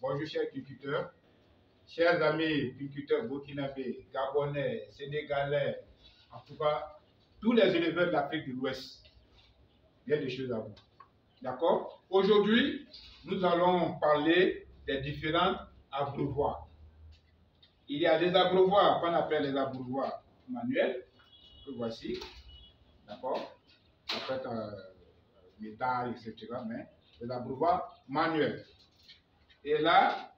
bonjour chers culteurs, chers amis culteurs burkinabés, gabonais, sénégalais, en tout cas, tous les éleveurs de l'Afrique de l'Ouest. Bien des choses à vous. D'accord? Aujourd'hui, nous allons parler des différents abreuvoirs. Il y a des abreuvoirs qu'on appelle les abreuvoirs manuels, que voici. D'accord? En fait, métal, etc. Mais les abreuvoirs manuels. Et là,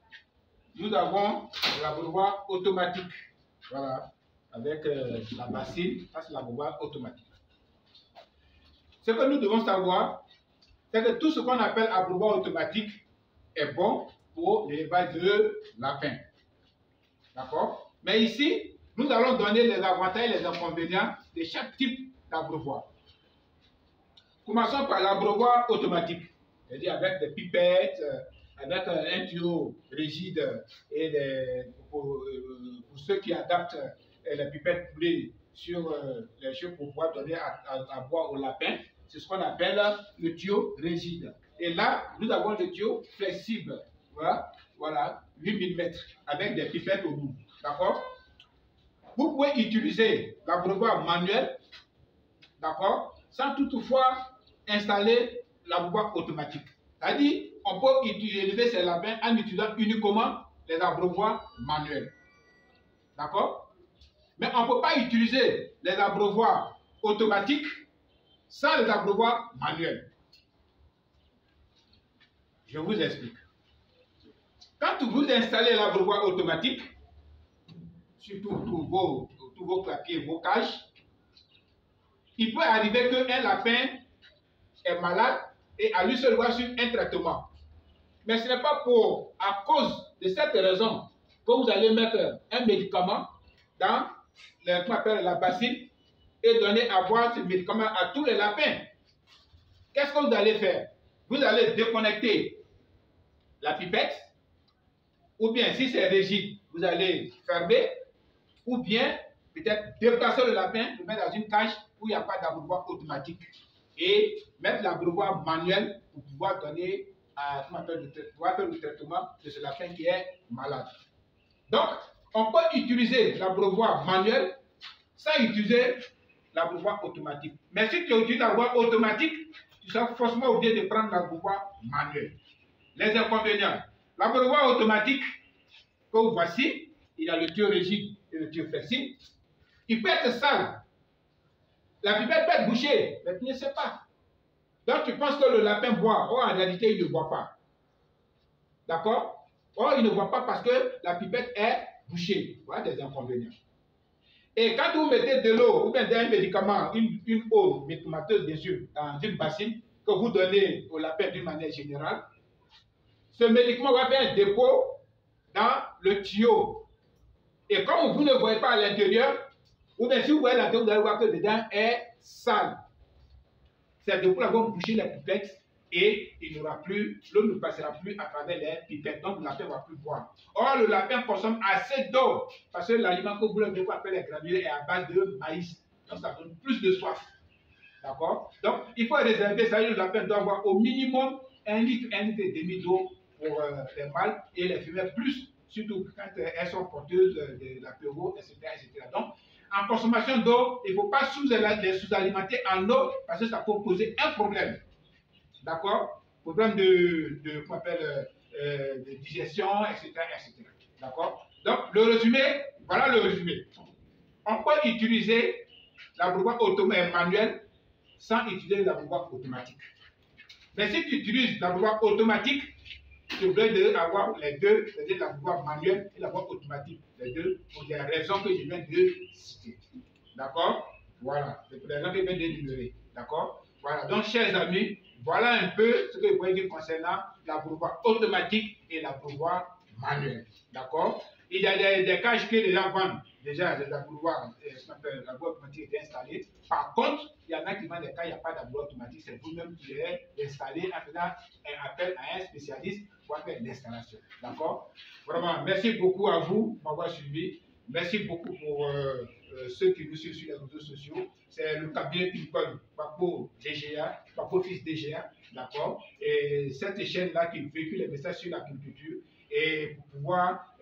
nous avons l'abreuvoir automatique. Voilà, avec la bassine, ça c'est l'abreuvoir automatique. Ce que nous devons savoir, c'est que tout ce qu'on appelle abreuvoir automatique est bon pour l'élevage de lapins. D'accord? Mais ici, nous allons donner les avantages et les inconvénients de chaque type d'abreuvoir. Commençons par l'abreuvoir automatique, c'est-à-dire avec des pipettes, avec un tuyau rigide et pour ceux qui adaptent les pipettes coulées sur les cheveux pour pouvoir donner à boire au lapin, c'est ce qu'on appelle le tuyau rigide. Et là, nous avons le tuyau flexible, voilà 8 mm avec des pipettes au bout. D'accord? Vous pouvez utiliser l'abreuvoir manuel, d'accord, sans toutefois installer l'abreuvoir automatique. C'est-à-dire, on peut élever ces lapins en utilisant uniquement les abreuvoirs manuels. D'accord? Mais on ne peut pas utiliser les abreuvoirs automatiques sans les abreuvoirs manuels. Je vous explique. Quand vous installez l'abreuvoir automatique, sur tous vos clapiers, vos cages, il peut arriver qu'un lapin est malade et à lui seul doit suivre un traitement. Mais ce n'est pas à cause de cette raison que vous allez mettre un médicament dans la bassine et donner à boire ce médicament à tous les lapins. Qu'est-ce que vous allez faire? Vous allez déconnecter la pipette, ou bien si c'est rigide, vous allez fermer, ou bien peut-être déplacer le lapin, le mettre dans une cage où il n'y a pas d'abreuvoir automatique et mettre l'abreuvoir manuel pour pouvoir donner pouvoir faire le traitement de ce lapin qui est malade. Donc, on peut utiliser l'abreuvoir manuel sans utiliser l'abreuvoir automatique. Mais si tu utilises l'abreuvoir automatique, tu seras forcément obligé de prendre l'abreuvoir manuel. Les inconvénients. L'abreuvoir automatique, que vous voici, il a le tuyau rigide et le tuyau flexible. Il peut être sale. La pipette peut être bouchée, mais tu ne sais pas. Donc tu penses que le lapin boit. Or, en réalité, il ne boit pas. D'accord? Or, il ne boit pas parce que la pipette est bouchée. Voilà des inconvénients. Et quand vous mettez de l'eau ou bien un médicament, une eau médicamenteuse, bien sûr, dans une bassine, que vous donnez au lapin d'une manière générale, ce médicament va faire un dépôt dans le tuyau. Et comme vous ne voyez pas à l'intérieur, ou bien si vous voyez l'intérieur, vous allez voir que dedans est sale. Ces dépôts vont boucher les pipettes et l'eau ne passera plus à travers les pipettes, donc le lapin ne va plus boire. Or, le lapin consomme assez d'eau parce que l'aliment que vous voulez appeler les granulés est à base de maïs. Donc, ça donne plus de soif. D'accord? Donc, il faut réserver, ça veut dire que le lapin doit avoir au minimum 1 litre, 1 litre et demi d'eau pour les mâles et les femelles, plus, surtout quand elles sont porteuses de l'apéro, etc., etc. Donc, en consommation d'eau, il ne faut pas les sous-alimenter en eau parce que ça peut poser un problème. D'accord? Problème de digestion, etc., etc. D'accord? Donc, le résumé, voilà le résumé. On peut utiliser l'abreuvoir manuel sans utiliser l'abreuvoir automatique. Mais si tu utilises l'abreuvoir automatique, tu devrais avoir les deux, c'est-à-dire l'abreuvoir manuel et l'abreuvoir automatique. Les deux, pour des raisons que je viens de citer. D'accord? Voilà, c'est pour les raisons que je viens d'énumérer. D'accord? Voilà, donc chers amis, voilà un peu ce que je pourrais dire concernant l'abreuvoir automatique et l'abreuvoir manuel. D'accord? Il y a des cages que les gens vendent. Déjà, l'abreuvoir automatique est installé. Par contre, il y en a qui vendent des cas, il n'y a pas d'abreuvoir automatique. C'est vous-même qui l'avez installé en faisant appel à un spécialiste pour faire l'installation. D'accord? Vraiment, merci beaucoup à vous de m'avoir suivi. Merci beaucoup pour ceux qui nous suivent sur les réseaux sociaux. C'est le cabinet People, Papo DGA, Papo Fils DGA, d'accord? Et cette chaîne-là qui véhicule les messages sur l'agriculture et pour pouvoir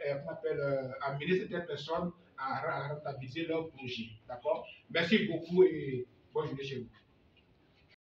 amener certaines personnes à rentabiliser leur projet, d'accord? Merci beaucoup et bonne journée chez vous.